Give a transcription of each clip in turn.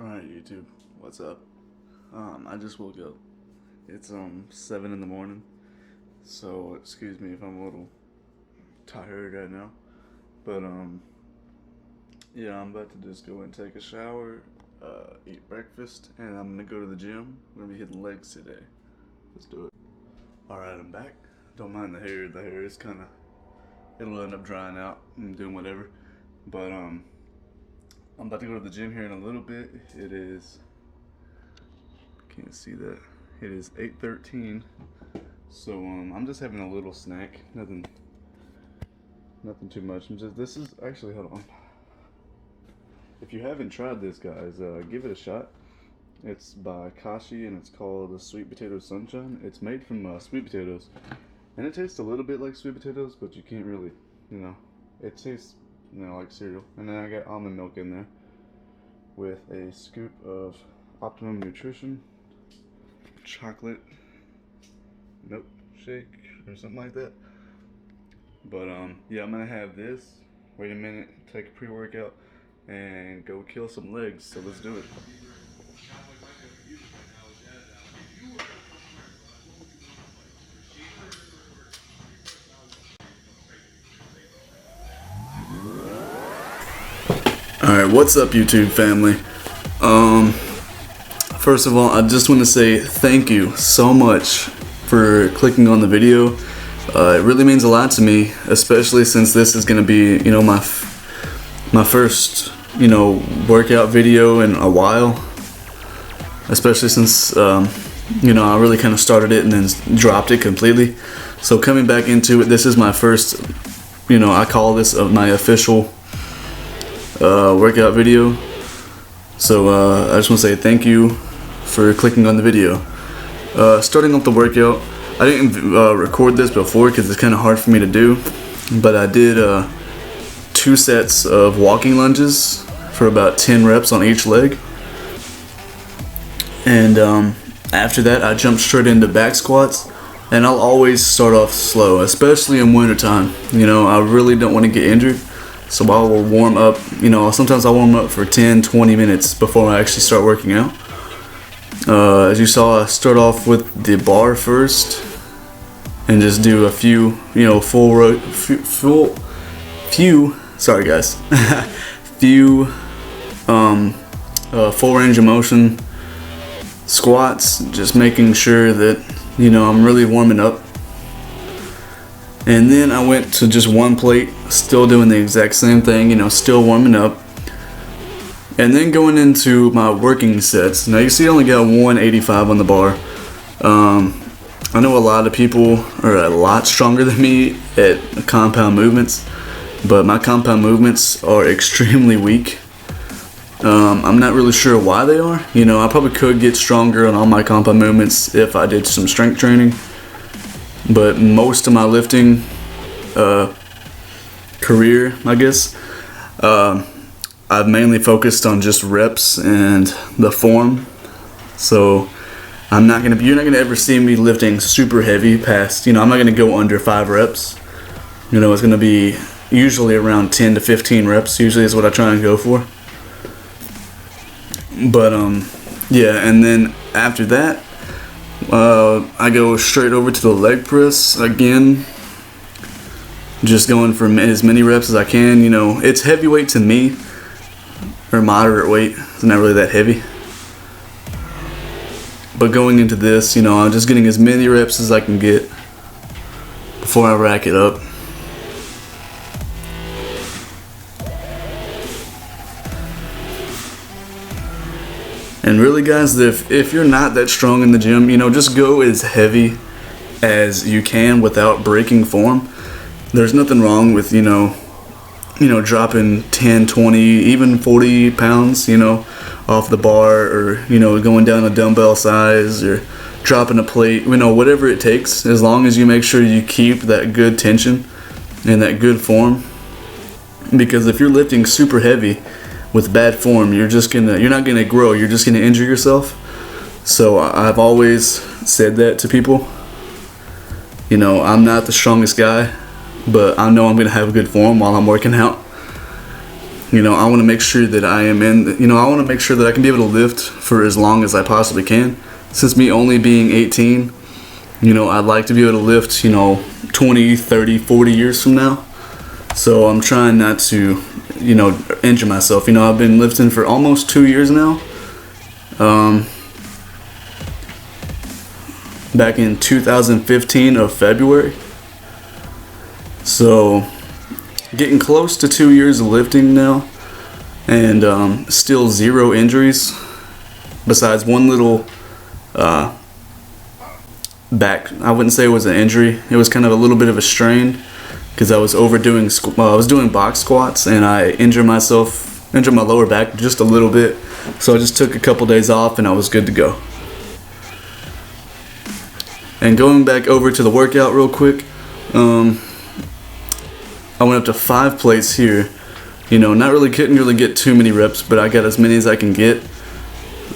Alright, YouTube, what's up? I just woke up. It's 7 in the morning, so excuse me if I'm a little tired right now. But yeah, I'm about to just go and take a shower, eat breakfast, and I'm gonna go to the gym. I'm gonna be hitting legs today. Let's do it. Alright, I'm back. Don't mind the hair. The hair is kinda, it'll end up drying out and doing whatever. But I'm about to go to the gym here in a little bit. It is, can't see that. It is 8:13. So I'm just having a little snack. Nothing too much. This is actually, hold on. If you haven't tried this, guys, give it a shot. It's by Kashi and it's called the Sweet Potato Sunshine. It's made from sweet potatoes, and it tastes a little bit like sweet potatoes, but you can't really, it tastes like cereal. And then I got almond milk in there with a scoop of Optimum Nutrition chocolate milkshake or something like that. But yeah, I'm gonna have this, wait a minute, take a pre-workout, and go kill some legs. So let's do it. Alright, what's up, YouTube family? First of all, I just want to say thank you so much for clicking on the video. It really means a lot to me, especially since this is going to be, my first, workout video in a while. Especially since, I really kind of started it and then dropped it completely. So coming back into it, this is my first, I call this my official workout video. So I just want to say thank you for clicking on the video. Starting off the workout, I didn't record this before because it's kind of hard for me to do, but I did 2 sets of walking lunges for about 10 reps on each leg. And after that, I jumped straight into back squats. And I'll always start off slow, especially in winter time. I really don't want to get injured. So I will warm up, sometimes I'll warm up for 10-20 minutes before I actually start working out. As you saw, I start off with the bar first and just do a few, sorry guys, few full range of motion squats, just making sure that, I'm really warming up. And then I went to just one plate, still doing the exact same thing, still warming up. And then going into my working sets. Now you see I only got 185 on the bar. I know a lot of people are a lot stronger than me at compound movements, but my compound movements are extremely weak. I'm not really sure why they are. I probably could get stronger on all my compound movements if I did some strength training. But most of my lifting career, I guess, I've mainly focused on just reps and the form. So you're not gonna ever see me lifting super heavy past, I'm not gonna go under 5 reps. It's gonna be usually around 10 to 15 reps. Usually is what I try and go for. But yeah, and then after that, I go straight over to the leg press again, just going for as many reps as I can. It's heavyweight to me, or moderate weight. It's not really that heavy. But going into this, I'm just getting as many reps as I can get before I rack it up. And really, guys, if you're not that strong in the gym, just go as heavy as you can without breaking form. There's nothing wrong with, dropping 10, 20, even 40 pounds, off the bar, or, going down a dumbbell size, or dropping a plate, whatever it takes, as long as you make sure you keep that good tension and that good form. Because if you're lifting super heavy with bad form, you're not gonna grow, you're just gonna injure yourself. So I've always said that to people. I'm not the strongest guy, but I know I'm gonna have good form while I'm working out. I want to make sure that I am I want to make sure that I can be able to lift for as long as I possibly can. Since me only being 18, I'd like to be able to lift, 20, 30, 40 years from now. So I'm trying not to, injure myself. I've been lifting for almost 2 years now. Back in 2015 of February. So getting close to 2 years of lifting now, and still 0 injuries besides one little back. I wouldn't say it was an injury. It was kind of a little bit of a strain because I was overdoing. I was doing box squats and I injured my lower back just a little bit. So I just took a couple days off and I was good to go. And going back over to the workout real quick, I went up to 5 plates here. Couldn't really get too many reps, but I got as many as I can get.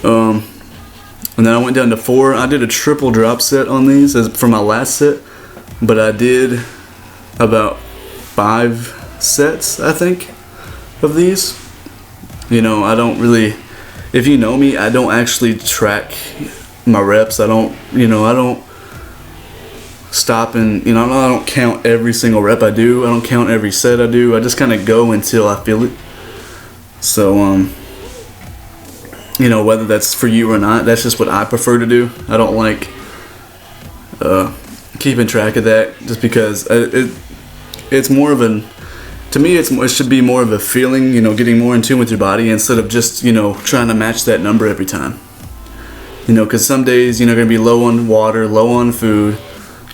And then I went down to 4. I did a triple drop set on these for my last set, but I did about 5 sets, I think, of these. I don't really, if you know me, I don't actually track my reps. I don't stop and, I don't count every single rep I do. I don't count every set I do. I just kind of go until I feel it. So, whether that's for you or not, that's just what I prefer to do. I don't like keeping track of that just because it's more of to me, it should be more of a feeling, getting more in tune with your body instead of just, trying to match that number every time. Because some days, you're going to be low on water, low on food,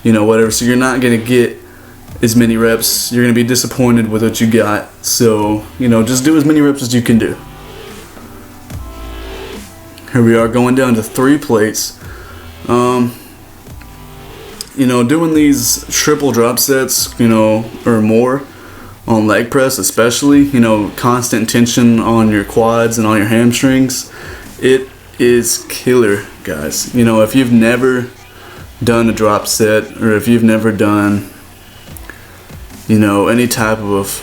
whatever. So you're not going to get as many reps. You're going to be disappointed with what you got. So, just do as many reps as you can do. Here we are going down to 3 plates. Doing these triple drop sets, or more on leg press especially, constant tension on your quads and on your hamstrings. It is killer, guys. If you've never done a drop set, or if you've never done, any type of,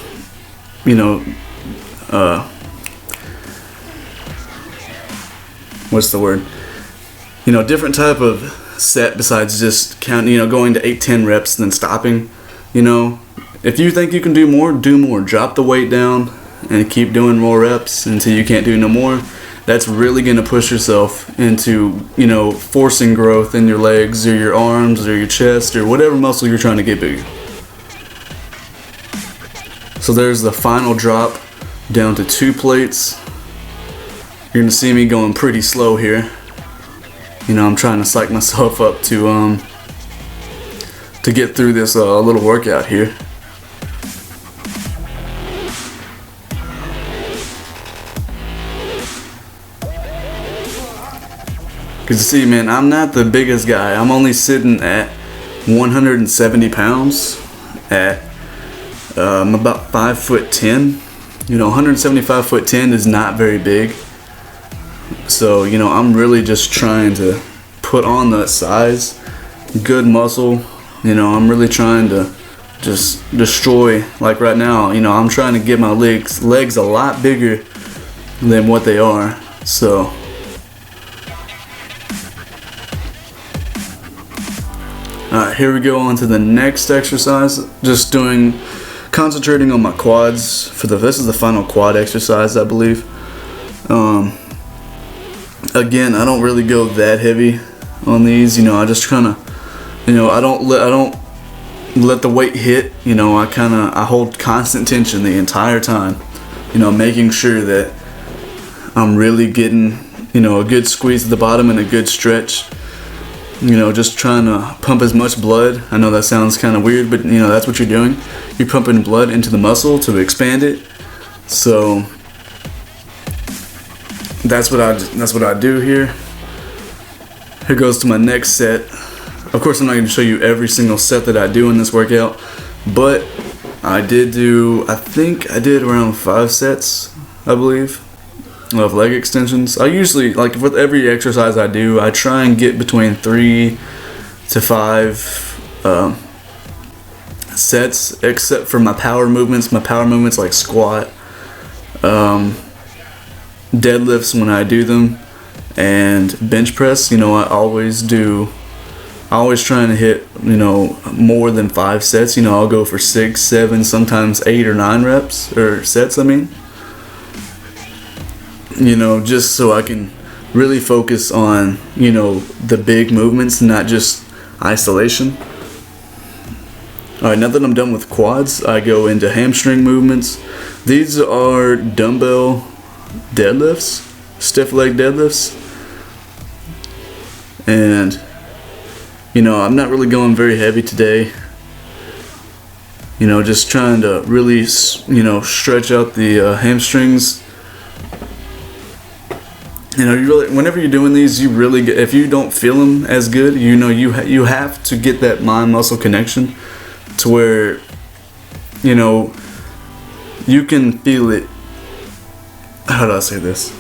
what's the word? Different type of set besides just counting, going to 8-10 reps and then stopping. If you think you can do more, do more. Drop the weight down and keep doing more reps until you can't do no more. That's really going to push yourself into, forcing growth in your legs or your arms or your chest or whatever muscle you're trying to get bigger. So there's the final drop down to 2 plates. You're going to see me going pretty slow here. I'm trying to psych myself up to get through this little workout here. Because you see, man, I'm not the biggest guy. I'm only sitting at 170 pounds at I'm about 5'10". 175'10" is not very big. So, I'm really just trying to put on that size, good muscle. I'm really trying to just destroy, like right now, I'm trying to get my legs a lot bigger than what they are. So, alright, here we go on to the next exercise. Just concentrating on my quads this is the final quad exercise, I believe. Again, I don't really go that heavy on these. I just kind of, I don't let the weight hit. I hold constant tension the entire time. Making sure that I'm really getting, a good squeeze at the bottom and a good stretch. Just trying to pump as much blood. I know that sounds kind of weird, but that's what you're doing. You're pumping blood into the muscle to expand it. So that's what I do here. Here goes to my next set. Of course, I'm not going to show you every single set that I do in this workout, but I think I did around 5 sets, I believe, of leg extensions. I usually, with every exercise I do, I try and get between 3 to 5 sets, except for my power movements. My power movements like squat, deadlifts when I do them, and bench press. You know, I always trying to hit, you know, more than 5 sets. You know, I'll go for 6, 7, sometimes 8 or 9 reps, or sets, I mean. You know, just so I can really focus on, you know, the big movements, not just isolation. Alright, now that I'm done with quads, I go into hamstring movements. These are dumbbell deadlifts, stiff leg deadlifts. And, you know, I'm not really going very heavy today. You know, just trying to really, you know, stretch out the hamstrings. You know, you really, whenever you're doing these, you really get, if you don't feel them as good, you know, you have to get that mind-muscle connection to where, you know, you can feel it. How do I say this?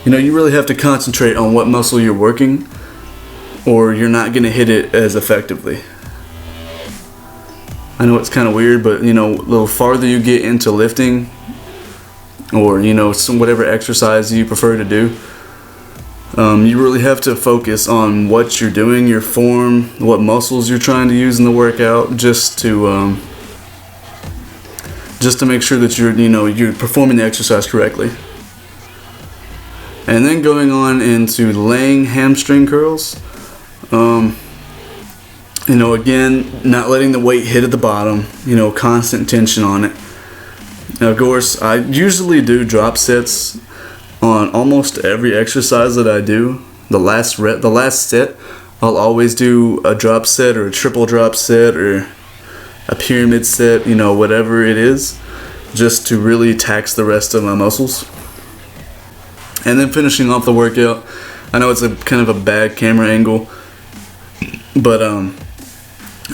You know, you really have to concentrate on what muscle you're working, or you're not going to hit it as effectively. I know it's kind of weird, but, you know, a little farther you get into lifting, or, you know, whatever exercise you prefer to do, you really have to focus on what you're doing, your form, what muscles you're trying to use in the workout, just to make sure that you're performing the exercise correctly. And then going on into laying hamstring curls. You know, again, not letting the weight hit at the bottom, you know, constant tension on it. Now, of course, I usually do drop sets on almost every exercise that I do. The last set, I'll always do a drop set or a triple drop set or a pyramid set, you know, whatever it is, just to really tax the rest of my muscles. And then finishing off the workout, I know it's a kind of a bad camera angle, but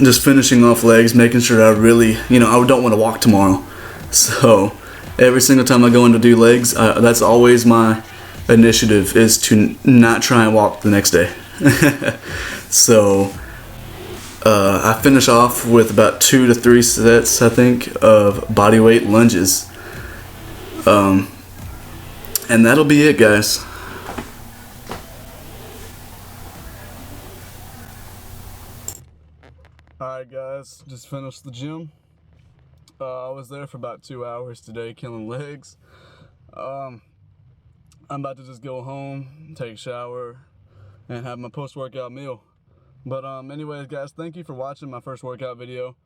just finishing off legs, making sure I really, you know, I don't want to walk tomorrow. So every single time I go in to do legs, that's always my initiative, is to not try and walk the next day. So I finish off with about 2 to 3 sets, I think, of bodyweight lunges. And that'll be it, guys. Alright guys, just finished the gym. I was there for about 2 hours today killing legs. I'm about to just go home, take a shower, and have my post-workout meal. But anyways guys, thank you for watching my first workout video.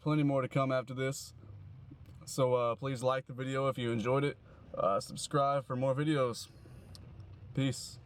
Plenty more to come after this. So please like the video if you enjoyed it. Subscribe for more videos. Peace.